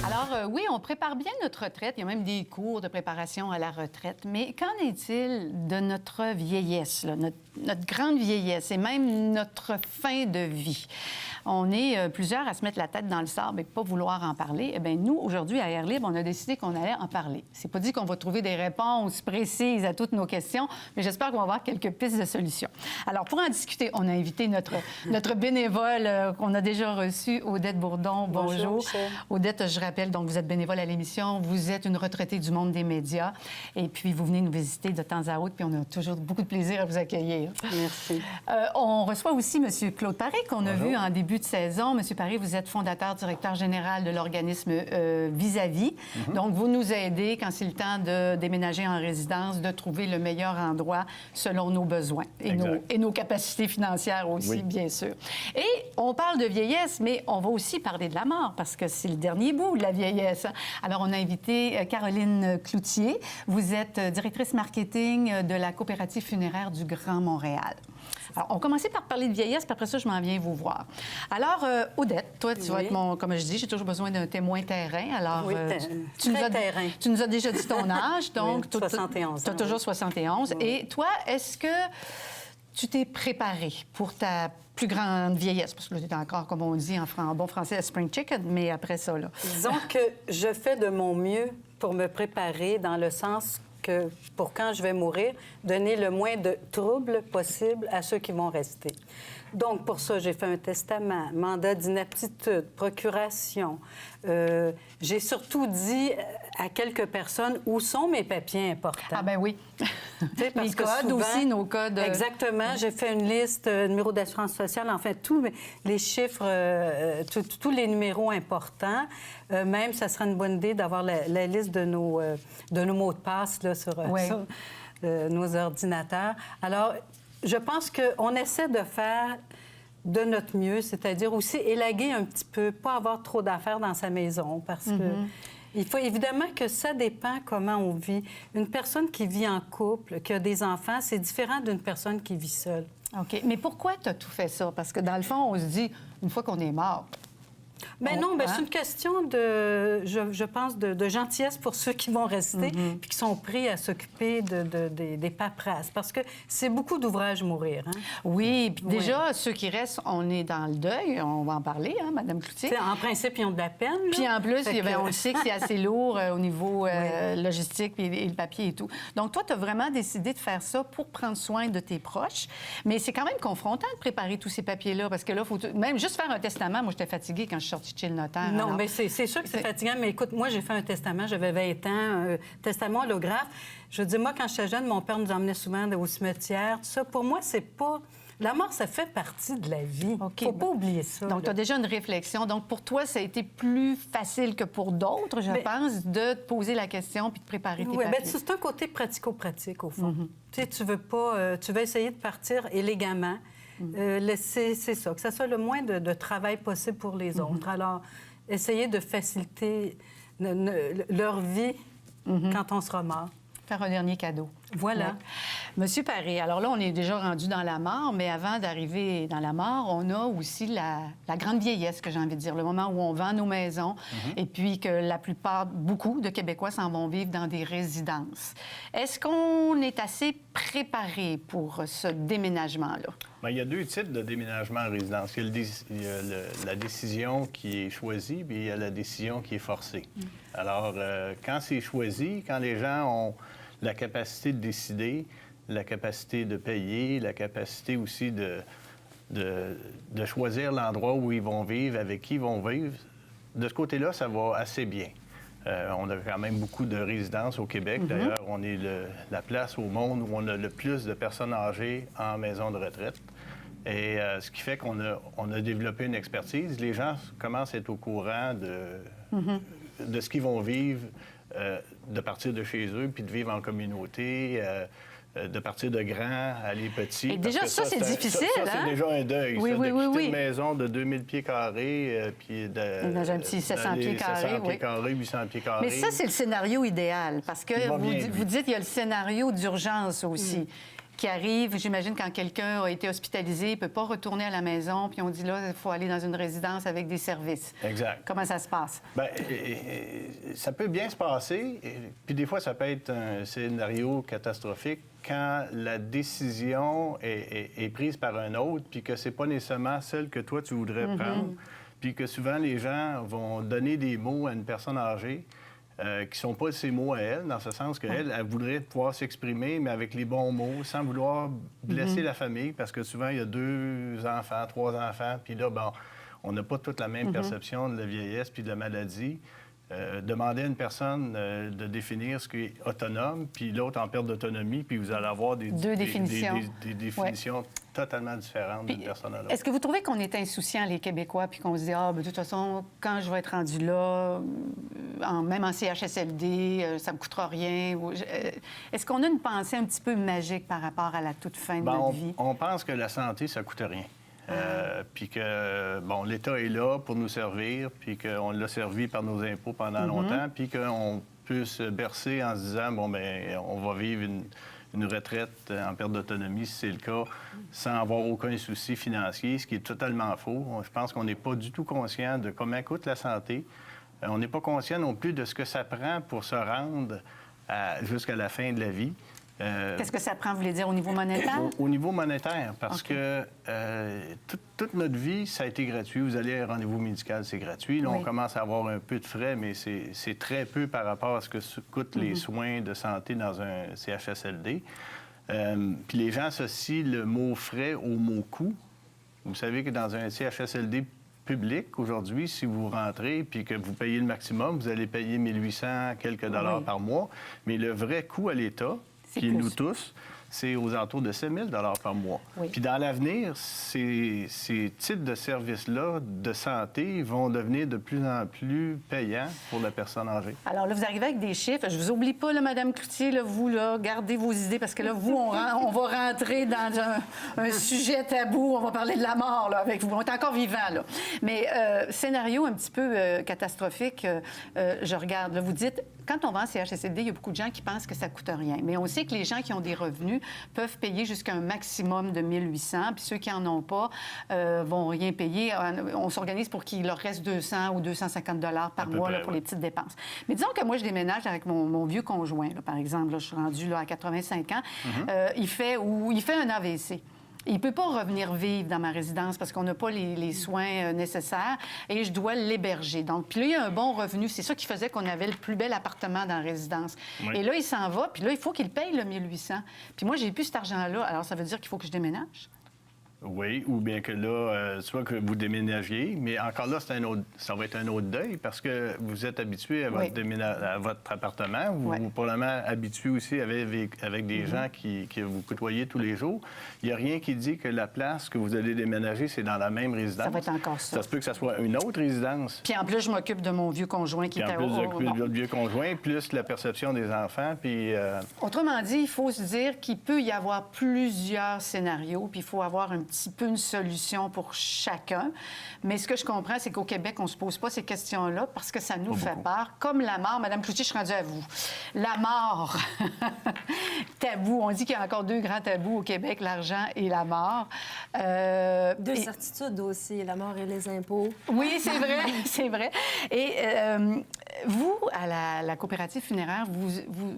Alors, oui, on prépare bien notre retraite. Il y a même des cours de préparation à la retraite. Mais qu'en est-il de notre vieillesse, là, notre grande vieillesse et même notre fin de vie? On est plusieurs à se mettre la tête dans le sable et pas vouloir en parler. Eh bien, nous, aujourd'hui, à Air Libre, on a décidé qu'on allait en parler. C'est pas dit qu'on va trouver des réponses précises à toutes nos questions, mais j'espère qu'on va avoir quelques pistes de solutions. Alors, pour en discuter, on a invité notre bénévole qu'on a déjà reçu, Odette Bourdon. Bonjour. Bonjour. Odette, je rappelle, donc vous êtes bénévole à l'émission, vous êtes une retraitée du monde des médias et puis vous venez nous visiter de temps à autre, puis on a toujours beaucoup de plaisir à vous accueillir. Merci. On reçoit aussi M. Claude Paré, qu'on a vu en début de saison. M. Paré, vous êtes fondateur, directeur général de l'organisme Vis-à-vis. Donc, vous nous aidez, quand c'est le temps de déménager en résidence, de trouver le meilleur endroit selon nos besoins et nos capacités financières aussi, bien sûr. Et on parle de vieillesse, mais on va aussi parler de la mort, parce que c'est le dernier bout de la vieillesse. Alors, on a invité Caroline Cloutier. Vous êtes directrice marketing de la coopérative funéraire du Grand Montréal. Alors, on commençait par parler de vieillesse, puis après ça, je m'en viens vous voir. Alors, Odette, toi, tu vas être mon... Comme je dis, j'ai toujours besoin d'un témoin terrain. Alors, tu nous as déjà dit ton âge, donc... Oui, 71 ans. Tu as toujours 71. Oui. Et toi, est-ce que tu t'es préparée pour ta plus grande vieillesse? Parce que là, tu es encore, comme on dit en bon français, à spring chicken, mais après ça, là... Disons que je fais de mon mieux pour me préparer dans le sens que, pour quand je vais mourir, donner le moins de troubles possible à ceux qui vont rester. Donc, pour ça, j'ai fait un testament, mandat d'inaptitude, procuration. J'ai surtout dit à quelques personnes où sont mes papiers importants. Ah ben oui. Parce les que codes souvent, aussi, nos codes. Exactement. J'ai fait une liste, numéro d'assurance sociale, en fait, tous les chiffres, tous les numéros importants. Même, ça serait une bonne idée d'avoir la liste de nos mots de passe là, sur nos ordinateurs. Alors, je pense qu'on essaie de faire de notre mieux, c'est-à-dire aussi élaguer un petit peu, pas avoir trop d'affaires dans sa maison, parce que il faut évidemment que ça dépend comment on vit. Une personne qui vit en couple, qui a des enfants, c'est différent d'une personne qui vit seule. OK. Mais pourquoi tu as tout fait ça? Parce que dans le fond, on se dit, une fois qu'on est mort... Bien non, c'est une question de, je pense, de gentillesse pour ceux qui vont rester puis qui sont pris à s'occuper des paperasses. Parce que c'est beaucoup d'ouvrages mourir. Hein? Oui, puis déjà, ceux qui restent, on est dans le deuil. On va en parler, hein, Mme Cloutier. T'sais, en principe, ils ont de la peine. Là. Puis en plus, on le sait que c'est assez lourd au niveau logistique et le papier et tout. Donc, toi, tu as vraiment décidé de faire ça pour prendre soin de tes proches. Mais c'est quand même confrontant de préparer tous ces papiers-là parce que là, faut même juste faire un testament. Moi, j'étais fatiguée quand je suis sortie de chez le notaire. Non, alors... mais c'est sûr que c'est fatigant. Mais écoute, moi, j'ai fait un testament. J'avais 20 ans, testament holographe. Je veux dire, moi, quand j'étais jeune, mon père nous emmenait souvent au cimetière. Tout ça, pour moi, c'est pas... La mort, ça fait partie de la vie. Il ne faut pas oublier ça. Donc, tu as déjà une réflexion. Donc, pour toi, ça a été plus facile que pour d'autres, je pense, de te poser la question puis de préparer tes papiers. Oui, c'est un côté pratico-pratique, au fond. Tu sais, tu veux pas... tu veux essayer de partir élégamment. C'est ça, que ça soit le moins de travail possible pour les autres. Alors, essayer de faciliter leur vie quand on sera mort. Faire un dernier cadeau. Voilà. Ouais. Monsieur Paré, alors là, on est déjà rendu dans la mort, mais avant d'arriver dans la mort, on a aussi la grande vieillesse, que j'ai envie de dire, le moment où on vend nos maisons et puis que la plupart, beaucoup de Québécois s'en vont vivre dans des résidences. Est-ce qu'on est assez préparé pour ce déménagement-là? Bien, il y a deux types de déménagement en résidence. Il y a la décision qui est choisie, puis il y a la décision qui est forcée. Alors, quand c'est choisi, quand les gens ont la capacité de décider, la capacité de payer, la capacité aussi de choisir l'endroit où ils vont vivre, avec qui ils vont vivre, de ce côté-là, ça va assez bien. On a quand même beaucoup de résidences au Québec. D'ailleurs, on est la place au monde où on a le plus de personnes âgées en maison de retraite. Et ce qui fait qu'on a développé une expertise. Les gens commencent à être au courant de ce qu'ils vont vivre, de partir de chez eux, puis de vivre en communauté, de partir de grand à aller petit. Et déjà, ça, c'est difficile, ça, c'est déjà un deuil, oui, ça, oui, de quitter oui. une maison de 2000 pieds carrés, puis dans un petit 700 pieds carrés, 700 pieds carrés, 800 pieds carrés. Mais ça, c'est le scénario idéal, parce que vous dites qu'il y a le scénario d'urgence aussi. qui arrive, j'imagine, quand quelqu'un a été hospitalisé, il ne peut pas retourner à la maison, puis on dit là, il faut aller dans une résidence avec des services. Exact. Comment ça se passe? Bien, ça peut bien se passer, puis des fois, ça peut être un scénario catastrophique quand la décision est prise par un autre, puis que c'est pas nécessairement celle que toi, tu voudrais prendre, puis que souvent, les gens vont donner des mots à une personne âgée qui ne sont pas ses mots à elle, dans ce sens qu'elle, elle voudrait pouvoir s'exprimer, mais avec les bons mots, sans vouloir blesser la famille, parce que souvent, il y a 2 enfants, 3 enfants, puis là, bon, on n'a pas toute la même perception de la vieillesse puis de la maladie. Demander à une personne de définir ce qui est autonome, puis l'autre en perte d'autonomie, puis vous allez avoir des définitions totalement différentes d'une personne à l'autre. Est-ce que vous trouvez qu'on est insouciants, les Québécois, puis qu'on se dit, ah, ben, de toute façon, quand je vais être rendu là, même en CHSLD, ça me coûtera rien? Est-ce qu'on a une pensée un petit peu magique par rapport à la toute fin de notre vie? On pense que la santé, ça coûte rien. Puis que, bon, l'État est là pour nous servir, puis qu'on l'a servi par nos impôts pendant longtemps, puis qu'on peut se bercer en se disant, bon, bien, on va vivre une retraite en perte d'autonomie, si c'est le cas, sans avoir aucun souci financier, ce qui est totalement faux. Je pense qu'on n'est pas du tout conscient de comment coûte la santé. On n'est pas conscient non plus de ce que ça prend pour se rendre jusqu'à la fin de la vie. Qu'est-ce que ça prend, vous voulez dire, au niveau monétaire? Au niveau monétaire, parce que toute notre vie, ça a été gratuit. Vous allez à un rendez-vous médical, c'est gratuit. Là, on commence à avoir un peu de frais, mais c'est très peu par rapport à ce que coûtent les soins de santé dans un CHSLD. Puis les gens associent le mot frais au mot coût. Vous savez que dans un CHSLD public, aujourd'hui, si vous rentrez puis que vous payez le maximum, vous allez payer 1800 quelques dollars par mois. Mais le vrai coût à l'État, qui est nous tous, c'est aux alentours de 7 000 par mois. Oui. Puis dans l'avenir, ces types de services-là de santé vont devenir de plus en plus payants pour la personne âgée. Alors là, vous arrivez avec des chiffres. Je vous oublie pas, là, Mme Cloutier, là, vous, là, gardez vos idées, parce que là, vous, on va rentrer dans un sujet tabou. On va parler de la mort, là, avec vous. On est encore vivant, là. Mais scénario un petit peu catastrophique, je regarde. Là, vous dites, quand on va en CHSLD, il y a beaucoup de gens qui pensent que ça coûte rien. Mais on sait que les gens qui ont des revenus peuvent payer jusqu'à un maximum de 1 800, puis ceux qui n'en ont pas vont rien payer. On s'organise pour qu'il leur reste 200 ou 250 $ par mois là, pour les petites dépenses. Mais disons que moi, je déménage avec mon vieux conjoint, là, par exemple. Là, je suis rendue là, à 85 ans. Il fait un AVC. Il ne peut pas revenir vivre dans ma résidence parce qu'on n'a pas les soins nécessaires et je dois l'héberger. Donc, puis là, il y a un bon revenu. C'est ça qui faisait qu'on avait le plus bel appartement dans la résidence. Oui. Et là, il s'en va, puis là, il faut qu'il paye le 1 800. Puis moi, j'ai plus cet argent-là. Alors, ça veut dire qu'il faut que je déménage? Oui, ou bien que là, soit que vous déménagiez, mais encore là, ça va être un autre deuil parce que vous êtes habitué à votre appartement. Vous êtes probablement habitué aussi avec des gens qui vous côtoyez tous les jours. Il n'y a rien qui dit que la place que vous allez déménager, c'est dans la même résidence. Ça va être encore ça. Ça se peut que ça soit une autre résidence. Puis en plus, je m'occupe de mon vieux conjoint qui était... En plus, vous occupez de votre vieux conjoint, plus la perception des enfants, puis... Autrement dit, il faut se dire qu'il peut y avoir plusieurs scénarios, puis il faut avoir un petit peu une solution pour chacun. Mais ce que je comprends, c'est qu'au Québec, on ne se pose pas ces questions-là parce que ça nous fait peur. Comme la mort. Madame Cloutier, je suis rendue à vous. La mort. Tabou. On dit qu'il y a encore 2 grands tabous au Québec, l'argent et la mort. Deux certitudes aussi, la mort et les impôts. Oui, c'est vrai, c'est vrai. Et vous, à la coopérative funéraire,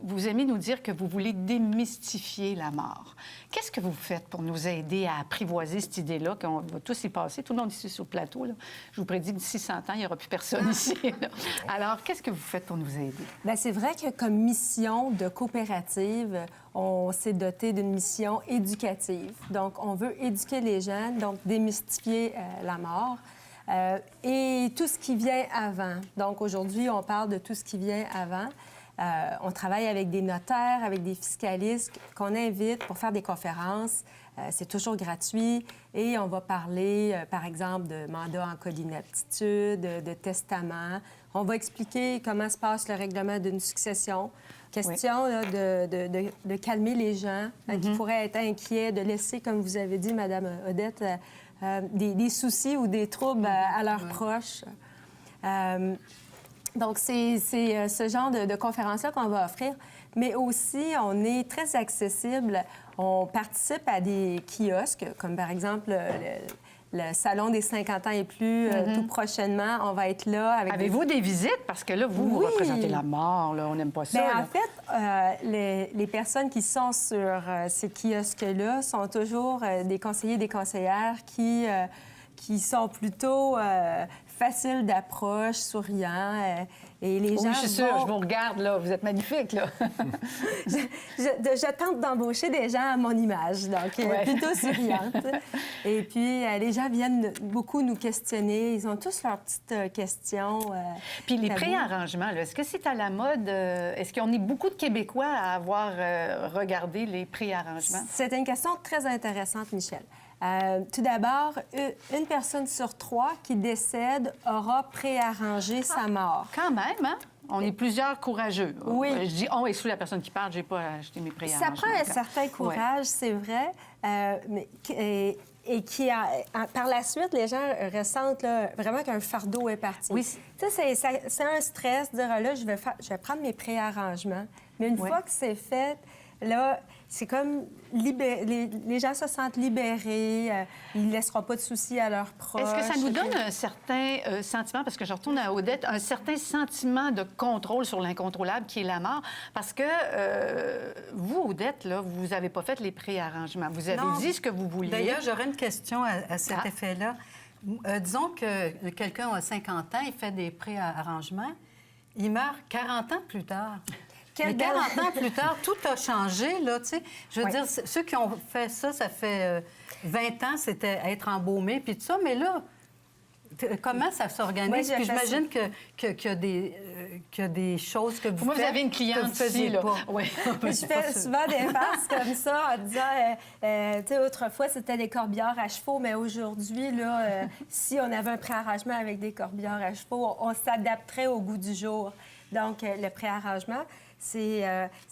vous aimez nous dire que vous voulez démystifier la mort. Qu'est-ce que vous faites pour nous aider à apprivoiser cette idée-là, qu'on va tous y passer, tout le monde ici sur le plateau, là. Je vous prédis que d'ici 100 ans, il n'y aura plus personne ici, là. Alors, qu'est-ce que vous faites pour nous aider? Bien, c'est vrai que comme mission de coopérative, on s'est doté d'une mission éducative. Donc, on veut éduquer les gens, donc démystifier la mort. Et tout ce qui vient avant. Donc, aujourd'hui, on parle de tout ce qui vient avant. On travaille avec des notaires, avec des fiscalistes qu'on invite pour faire des conférences. C'est toujours gratuit. Et on va parler, par exemple, de mandat en cas d'inaptitude, de testament. On va expliquer comment se passe le règlement d'une succession. Question là, de calmer les gens qui pourraient être inquiets, de laisser, comme vous avez dit, Mme Odette, des soucis ou des troubles à leurs proches. Donc, c'est ce genre de conférence-là qu'on va offrir. mais aussi on est très accessible. On participe à des kiosques, comme par exemple le Salon des 50 ans et plus, tout prochainement. On va être là avec Avez-vous des visites? Parce que là, vous Oui. représentez la mort, là. On n'aime pas ça. Bien, là. en fait, les personnes qui sont sur ces kiosques-là sont toujours des conseillers, des conseillères qui sont plutôt faciles d'approche, souriants. Et les gens Oui, je suis sûre, vont- je vous regarde, là. Vous êtes magnifique, là. je tente d'embaucher des gens à mon image, donc Ouais. plutôt souriante. Et puis, les gens viennent beaucoup nous questionner. Ils ont tous leurs petites questions. Puis les tabous. préarrangements, là, est-ce que c'est à la mode? Est-ce qu'on est beaucoup de Québécois à avoir regardé les préarrangements? C'est une question très intéressante, Michel. Tout d'abord, une personne sur 3 qui décède aura préarrangé sa mort. Quand même, hein? On est plusieurs courageux. Oui. Je dis on et sous la personne qui parle, j'ai pas acheté mes préarrangements. Ça prend un encore. certain courage, c'est vrai, et par la suite, les gens ressentent là, vraiment qu'un fardeau est parti. Oui. Ça, c'est un stress de dire, ah, là, je vais prendre mes préarrangements. Mais une Oui. fois que c'est fait, là, c'est comme les gens se sentent libérés, ils ne laisseront pas de soucis à leurs proches. Est-ce que ça nous donne un certain sentiment, parce que je retourne à Odette, un certain sentiment de contrôle sur l'incontrôlable qui est la mort? Parce que vous, Odette, là, vous n'avez pas fait les préarrangements. Vous avez Non. dit ce que vous vouliez. D'ailleurs, j'aurais une question à cet Ah. effet-là. Disons que quelqu'un a 50 ans, il fait des préarrangements, il meurt 40 ans plus tard. Quelle Mais belle- 40 ans plus tard, tout a changé, là, tu sais. Je veux Oui. dire, ceux qui ont fait ça, ça fait 20 ans, c'était être embaumé, puis tout ça. Mais là, comment ça s'organise? Moi, j'ai Puis fait j'imagine qu'il y a des choses que vous Moi, vous faites avez une que cliente vous faisiez ici, là. pas. Oui. Puis je fais souvent des farces comme ça en disant, tu sais, autrefois, c'était des corbillards à chevaux, mais aujourd'hui, là, si on avait un préarrangement avec des corbillards à chevaux, on s'adapterait au goût du jour. Donc, le préarrangement, c'est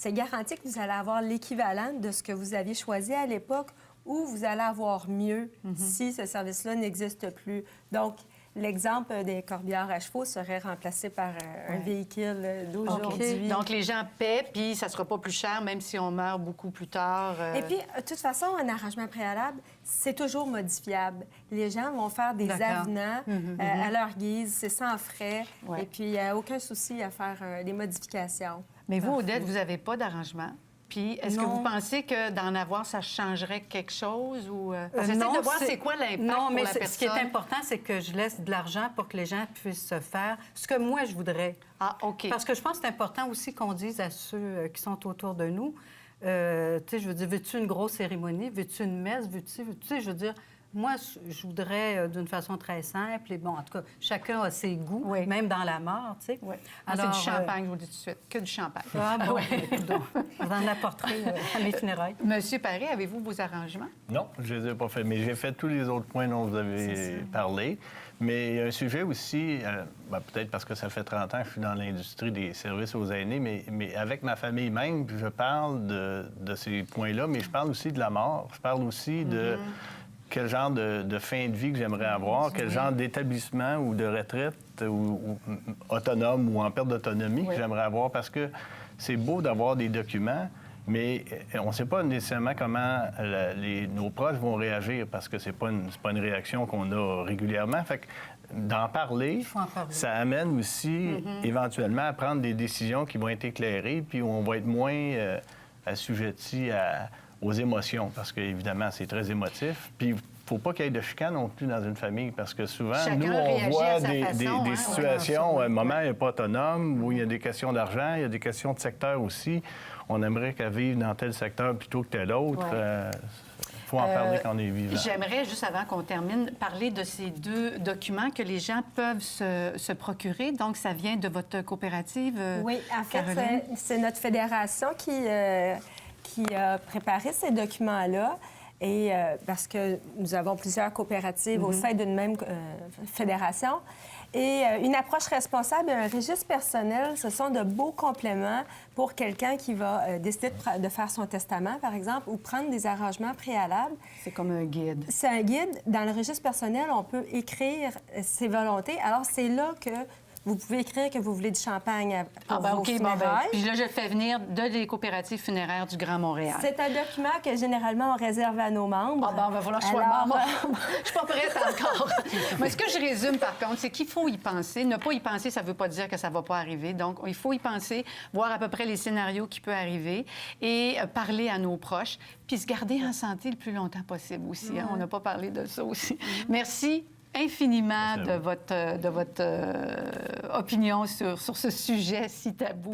garanti que vous allez avoir l'équivalent de ce que vous aviez choisi à l'époque ou vous allez avoir mieux si ce service-là n'existe plus. Donc, l'exemple des corbillards à chevaux serait remplacé par un véhicule d'aujourd'hui. Donc, les gens paient, puis ça ne sera pas plus cher, même si on meurt beaucoup plus tard. Et puis, de toute façon, un arrangement préalable, c'est toujours modifiable. Les gens vont faire des D'accord. avenants à leur guise, c'est sans frais, Ouais. et puis il n'y a aucun souci à faire des modifications. Mais vous, Odette, vous n'avez pas d'arrangement. Puis, est-ce que Non. vous pensez que d'en avoir, ça changerait quelque chose? Ou, j'essaie Non, de voir c'est quoi l'impact Non, pour mais la personne. ce qui est important, c'est que je laisse de l'argent pour que les gens puissent se faire ce que moi, je voudrais. Ah, OK. Parce que je pense que c'est important aussi qu'on dise à ceux qui sont autour de nous, tu sais, je veux dire, veux-tu une grosse cérémonie? Veux-tu une messe? Tu sais, je veux dire, moi, je voudrais d'une façon très simple. Et bon, en tout cas, chacun a ses goûts, Oui. même dans la mort, tu sais. Oui. Moi, c'est du champagne, je vous le dis tout de suite. Que du champagne. Ah bon, écoute donc, on en apporterai à mes funérailles. Monsieur Paré, avez-vous vos arrangements? Non, je ne les ai pas faits, mais j'ai fait tous les autres points dont vous avez parlé. Mais il y a un sujet aussi, peut-être parce que ça fait 30 ans que je suis dans l'industrie des services aux aînés, mais avec ma famille même, puis je parle de ces points-là, mais je parle aussi de la mort. Je parle aussi de quel genre de fin de vie que j'aimerais avoir, quel genre d'établissement ou de retraite ou autonome ou en perte d'autonomie que j'aimerais avoir, parce que c'est beau d'avoir des documents, mais on ne sait pas nécessairement comment nos proches vont réagir, parce que c'est pas une réaction qu'on a régulièrement. Fait que d'en parler, faut en parler. ça amène aussi éventuellement à prendre des décisions qui vont être éclairées, puis où on va être moins assujetti aux émotions, parce qu'évidemment, c'est très émotif. Puis il ne faut pas qu'il y ait de chicane non plus dans une famille, parce que souvent, Chacun nous, on réagit voit à sa des façon, hein, situations où un moment n'est pas autonome, où il y a des questions d'argent, il y a des questions de secteur aussi. On aimerait qu'elle vive dans tel secteur plutôt que tel autre. Il faut en parler quand on est vivant. J'aimerais, juste avant qu'on termine, parler de ces 2 documents que les gens peuvent se procurer. Donc, ça vient de votre coopérative, Oui, en fait, Caroline? c'est notre fédération qui a préparé ces documents-là. Et parce que nous avons plusieurs coopératives au sein d'une même fédération. Et une approche responsable et un registre personnel, ce sont de beaux compléments pour quelqu'un qui va décider de faire son testament, par exemple, ou prendre des arrangements préalables. C'est comme un guide. C'est un guide. Dans le registre personnel, on peut écrire ses volontés. Alors, c'est là que Vous pouvez écrire que vous voulez du champagne pour vos OK, funérailles. Puis là, je fais venir des coopératives funéraires du Grand Montréal. C'est un document que généralement on réserve à nos membres. Ah ben, il va falloir que je sois Alors, membre. Je suis pas prête encore. Mais ce que je résume, par contre, c'est qu'il faut y penser. Ne pas y penser, ça ne veut pas dire que ça ne va pas arriver. Donc, il faut y penser, voir à peu près les scénarios qui peuvent arriver et parler à nos proches, puis se garder en santé le plus longtemps possible aussi. Hein? On n'a pas parlé de ça aussi. Merci infiniment de votre opinion sur ce sujet si tabou.